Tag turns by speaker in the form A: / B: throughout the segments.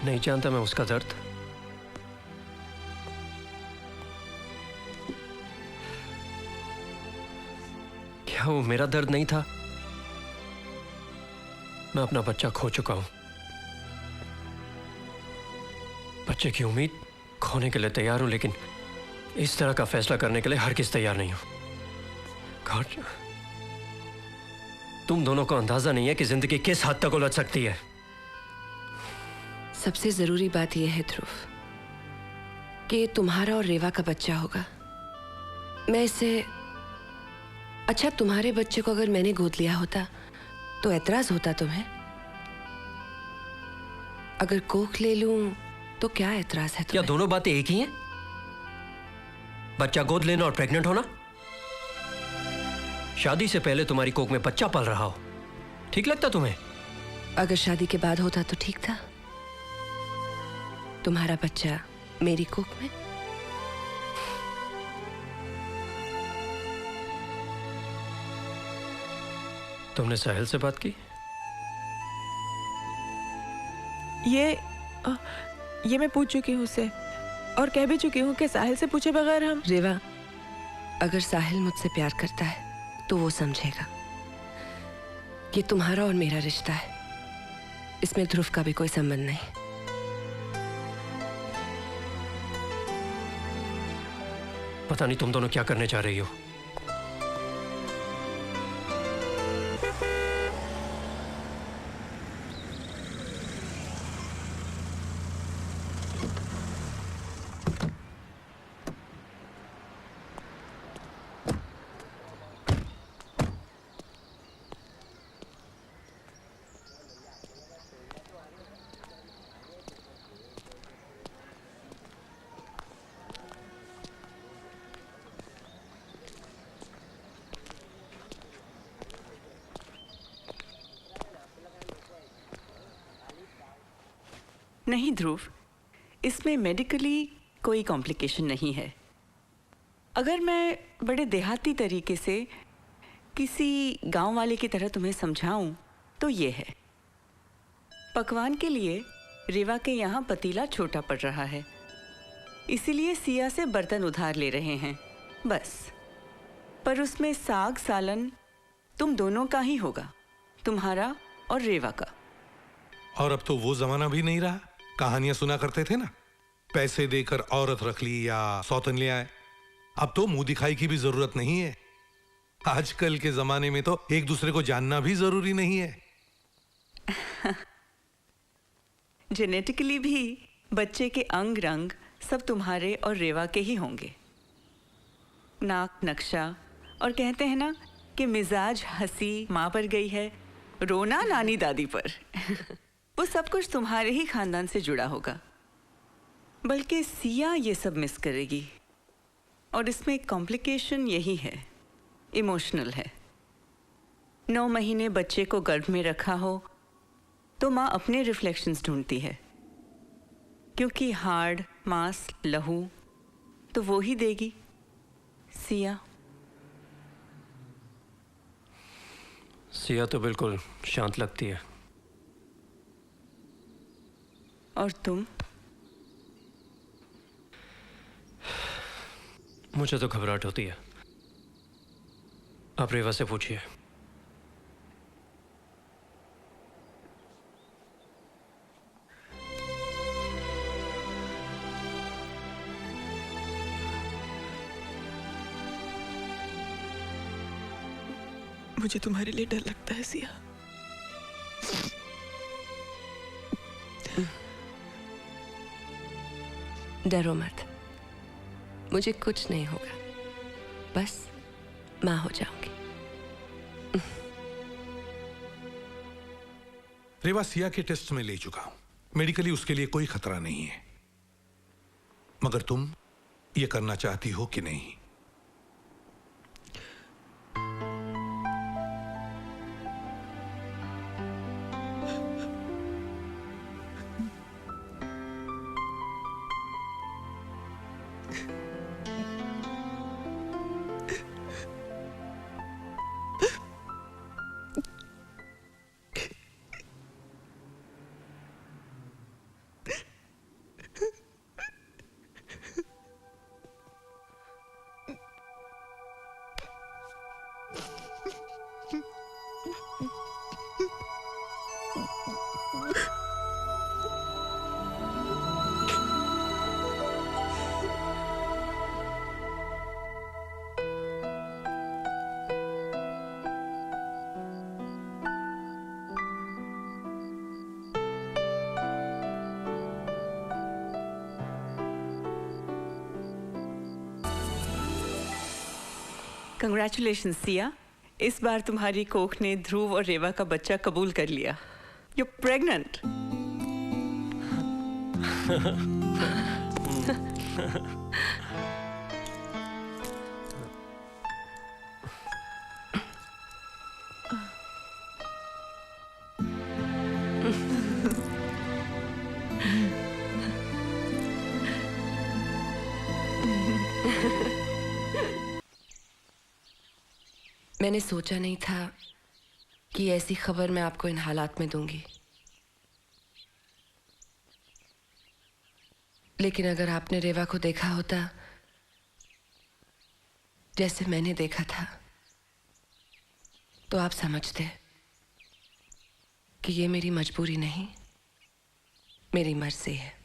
A: नहीं जानता मैं उसका दर्द। क्या वो मेरा दर्द नहीं था? मैं अपना बच्चा खो चुका हूं। बच्चे की उम्मीद खोने के लिए तैयार हूं, लेकिन इस तरह का फैसला करने के लिए हरगिज़ तैयार नहीं हूं। गॉड, तुम दोनों को अंदाजा नहीं है कि जिंदगी किस हद तक उलझ सकती है।
B: सबसे जरूरी बात यह है ध्रुव कि ये तुम्हारा और रेवा का बच्चा होगा। मैं इसे, अच्छा तुम्हारे बच्चे को अगर मैंने गोद लिया होता तो एतराज होता तुम्हें? अगर कोख ले लूं तो क्या एतराज है तुम्हें?
A: क्या दोनों बातें एक ही हैं? बच्चा गोद लेना और प्रेग्नेंट होना? शादी से पहले तुम्हारी कोख में बच्चा पल रहा हो, ठीक लगता तुम्हें?
B: अगर शादी के बाद होता तो ठीक था। तुम्हारा बच्चा मेरी कोख में।
A: तुमने साहिल से बात की?
C: ये मैं पूछ चुकी हूँ उससे, और कह भी चुकी हूँ कि साहिल से पूछे बगैर हम।
B: रेवा, अगर साहिल मुझसे प्यार करता है तो वो समझेगा कि तुम्हारा और मेरा रिश्ता है, इसमें ध्रुव का भी कोई संबंध नहीं।
A: पता नहीं तुम दोनों क्या करने जा रही हो।
D: नहीं ध्रुव, इसमें मेडिकली कोई कॉम्प्लिकेशन नहीं है। अगर मैं बड़े देहाती तरीके से किसी गांव वाले की तरह तुम्हें समझाऊं तो ये है, पकवान के लिए रेवा के यहाँ पतीला छोटा पड़ रहा है, इसीलिए सिया से बर्तन उधार ले रहे हैं बस। पर उसमें साग सालन तुम दोनों का ही होगा, तुम्हारा और रेवा का।
E: और अब तो वो जमाना भी नहीं रहा। कहानियां सुना करते थे ना, पैसे देकर औरत रख ली या सौतन ले आए। अब तो मुंह दिखाई की भी जरूरत नहीं है। आजकल के जमाने में तो एक दूसरे को जानना भी जरूरी नहीं है।
D: जेनेटिकली भी बच्चे के अंग रंग सब तुम्हारे और रेवा के ही होंगे। नाक नक्शा, और कहते हैं ना कि मिजाज हंसी माँ पर गई है, रोना नानी दादी पर। वो सब कुछ तुम्हारे ही खानदान से जुड़ा होगा। बल्कि सिया ये सब मिस करेगी, और इसमें एक कॉम्प्लिकेशन यही है, इमोशनल है। 9 महीने बच्चे को गर्भ में रखा हो तो माँ अपने रिफ्लेक्शंस ढूंढती है, क्योंकि हाड़ मांस लहू तो वो ही देगी। सिया
A: सिया तो बिल्कुल शांत लगती है।
D: और तुम?
A: मुझे तो घबराहट होती है। आप रेवा से पूछिए।
C: मुझे तुम्हारे लिए डर लगता है सिया।
B: डरो मत, मुझे कुछ नहीं होगा, बस माँ हो जाऊंगी।
E: रेवा सिया के टेस्ट में ले चुका हूं, मेडिकली उसके लिए कोई खतरा नहीं है। मगर तुम ये करना चाहती हो कि नहीं?
D: कंग्रेचुलेशन सिया, इस बार तुम्हारी कोख ने ध्रुव और रेवा का बच्चा कबूल कर लिया। You pregnant.
B: मैंने सोचा नहीं था कि ऐसी खबर मैं आपको इन हालात में दूंगी, लेकिन अगर आपने रेवा को देखा होता जैसे मैंने देखा था तो आप समझते कि ये मेरी मजबूरी नहीं, मेरी मर्जी है।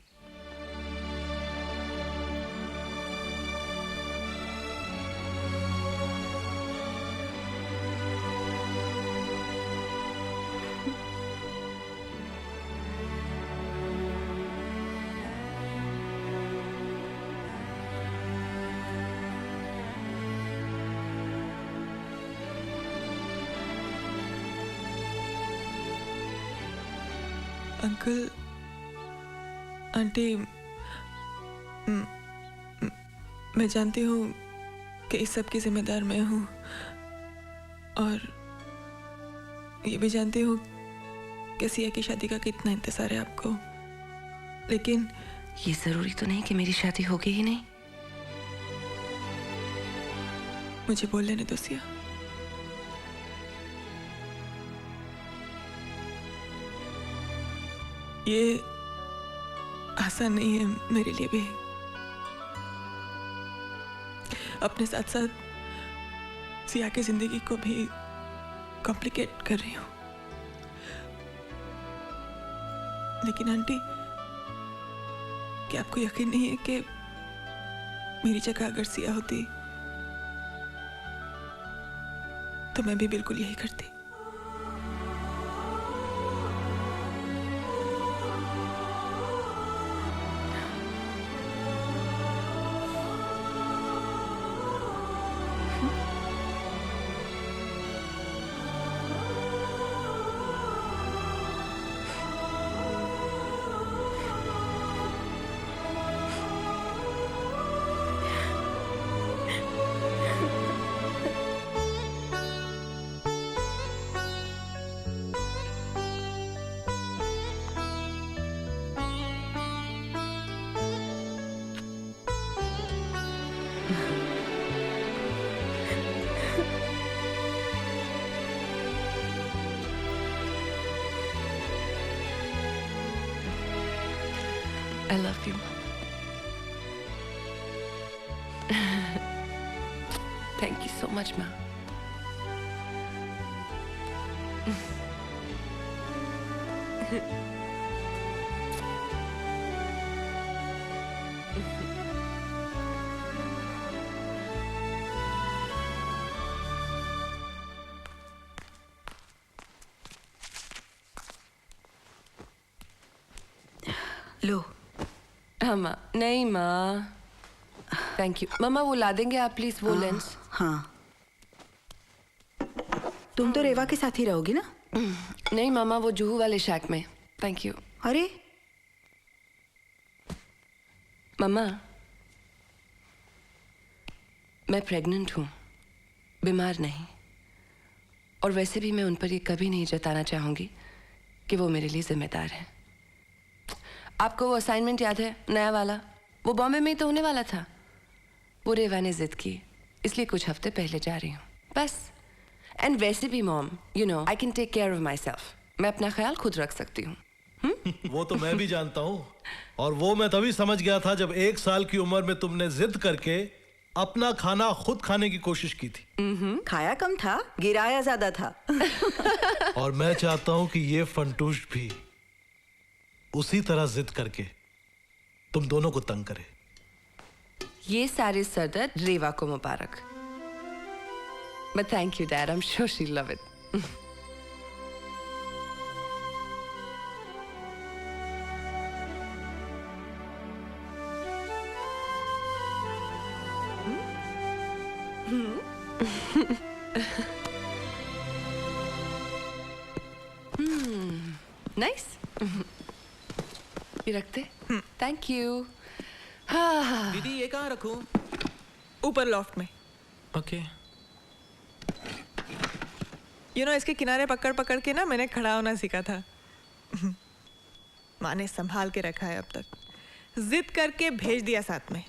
C: अंकल, आंटी, मैं जानती हूँ कि इस सब की जिम्मेदार मैं हूँ, और ये भी जानती हूँ कि सिया की शादी का कितना इंतजार है आपको, लेकिन
B: ये जरूरी तो नहीं कि मेरी शादी होगी ही नहीं।
C: मुझे बोल लेने दो सिया। ये आसान नहीं है मेरे लिए भी। अपने साथ साथ सिया की जिंदगी को भी कॉम्प्लिकेट कर रही हूँ। लेकिन आंटी, क्या आपको यकीन नहीं है कि मेरी जगह अगर सिया होती तो मैं भी बिल्कुल यही करती।
B: I love you. Thank you so much, Ma.
D: लो।
B: हाँ माँ, नहीं माँ, थैंक यू। मामा वो ला देंगे आप प्लीज वो लेंस।
D: हाँ, तुम तो रेवा के साथ ही रहोगी ना?
B: नहीं मामा, वो जुहू वाले शैक में। Thank you.
D: अरे
B: मामा, मैं प्रेग्नेंट हूँ, बीमार नहीं, और वैसे भी मैं उन पर ये कभी नहीं जताना चाहूंगी कि वो मेरे लिए जिम्मेदार है। आपको वो असाइनमेंट याद है, नया वाला? वो बॉम्बे में ही तो होने वाला था। वो रेवा ने जिद की, इसलिए कुछ हफ्ते पहले जा रही हूँ, बस। एंड वैसे भी mom, you know, I can take care of myself. मैं अपना ख्याल खुद रख सकती हूँ।
F: वो तो मैं भी जानता हूँ, और वो मैं तभी समझ गया था जब 1 साल की उम्र में तुमने जिद करके अपना खाना खुद खाने की कोशिश की थी।
D: खाया कम था, गिराया ज्यादा था।
F: और मैं चाहता हूं कि ये फंटूश भी उसी तरह जिद करके तुम दोनों को तंग करे।
B: ये सारे सरदर्द रेवा को मुबारक। But thank you, Dad. I'm sure she'll love it. Nice. ये रखते? Thank you. हाँ.
C: दीदी ये कहाँ रखूं? ऊपर लॉफ्ट में।
F: ओके।
C: इसके किनारे पकड़ पकड़ के ना मैंने खड़ा होना सीखा था। माँ ने संभाल के रखा है अब तक। जिद करके भेज दिया साथ में।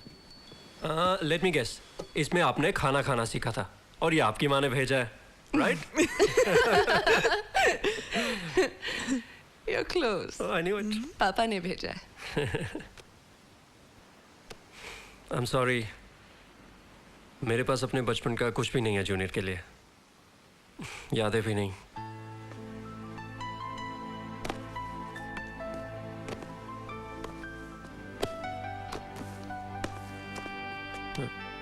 A: लेट मी गेस, इसमें आपने खाना खाना सीखा था और ये आपकी माँ ने भेजा है, right?
B: You're close.
A: I knew it.
B: पापा ने भेजा है।
A: I'm sorry. मेरे पास अपने बचपन का कुछ भी नहीं है जूनियर के लिए, यादें भी नहीं।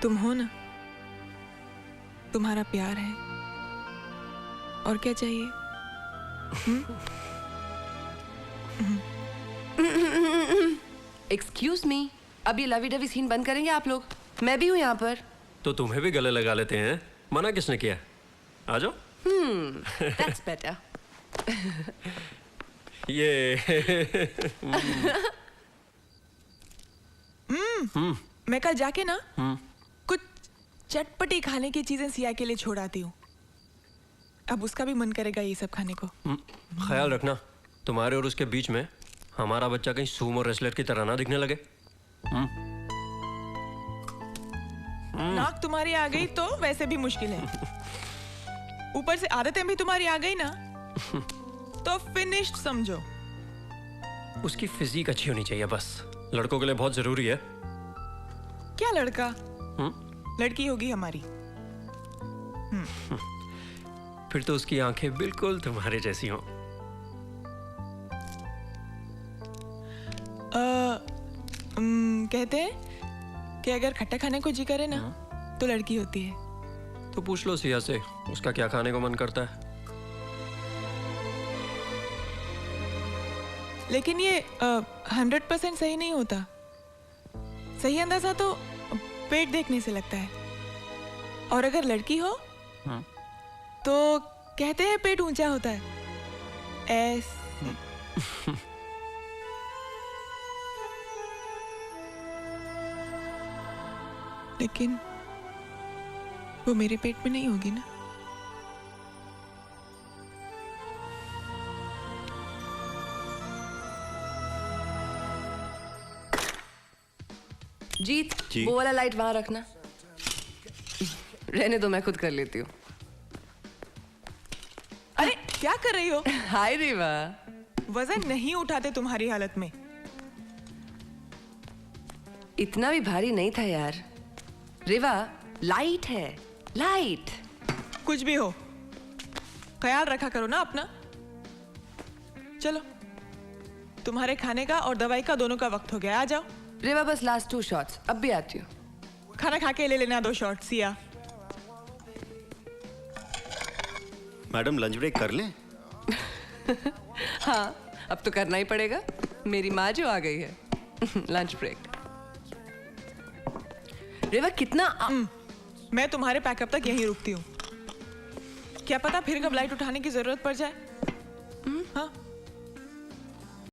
C: तुम हो ना, तुम्हारा प्यार है, और क्या चाहिए?
B: Excuse me, अब ये लवी डवी सीन बंद करेंगे आप लोग? मैं भी हूँ यहाँ पर।
A: तो तुम्हें भी गले लगा लेते हैं, मना किसने किया? आ जाओ।
B: That's better.
A: ये
C: मैं कल जाके ना कुछ चटपटी खाने की चीजें सिया के लिए छोड़ आती हूँ। अब उसका भी मन करेगा ये सब खाने को।
A: ख्याल रखना, तुम्हारे और उसके बीच में हमारा बच्चा कहीं सूमो रेसलर की तरह ना दिखने लगे।
C: नाक तुम्हारी आ गई तो वैसे भी मुश्किल है, ऊपर से आदतें भी तुम्हारी आ गई ना तो फिनिश्ड समझो।
A: उसकी फिजिक अच्छी होनी चाहिए बस, लड़कों के लिए बहुत जरूरी है।
C: क्या लड़का? लड़की होगी हमारी।
A: फिर तो उसकी आंखें बिल्कुल तुम्हारे जैसी हों।
C: कहते हैं कि अगर खट्टा खाने को जी करे ना तो लड़की होती है।
A: तो पूछ लो सिया से, उसका क्या खाने को मन करता है।
C: लेकिन ये 100% सही नहीं होता। सही अंदाजा तो पेट देखने से लगता है, और अगर लड़की हो तो कहते हैं पेट ऊंचा होता है। लेकिन वो मेरे पेट में नहीं होगी ना।
B: जीत, वो वाला लाइट वहां रखना। रहने दो, मैं खुद कर लेती हूँ।
C: अरे क्या कर रही हो?
B: हाय रेवा।
C: वजन नहीं उठाते तुम्हारी हालत में।
B: इतना भी भारी नहीं था यार। रेवा, लाइट है, लाइट।
C: कुछ भी हो, ख्याल रखा करो ना अपना। चलो, तुम्हारे खाने का और दवाई का दोनों का वक्त हो गया, आ जाओ।
B: रेवा बस लास्ट 2 शॉट्स, अब भी आती हूँ।
C: खाना खा के ले लेना 2 shot. Siya,
G: madam lunch break कर लें?
B: हाँ, अब तो करना ही पड़ेगा, मेरी माँ जो आ गई है। Lunch break. रेवा कितना
C: मैं तुम्हारे पैकअप तक यहीं रुकती हूँ। क्या पता फिर कब लाइट उठाने की जरूरत पड़ जाए। हाँ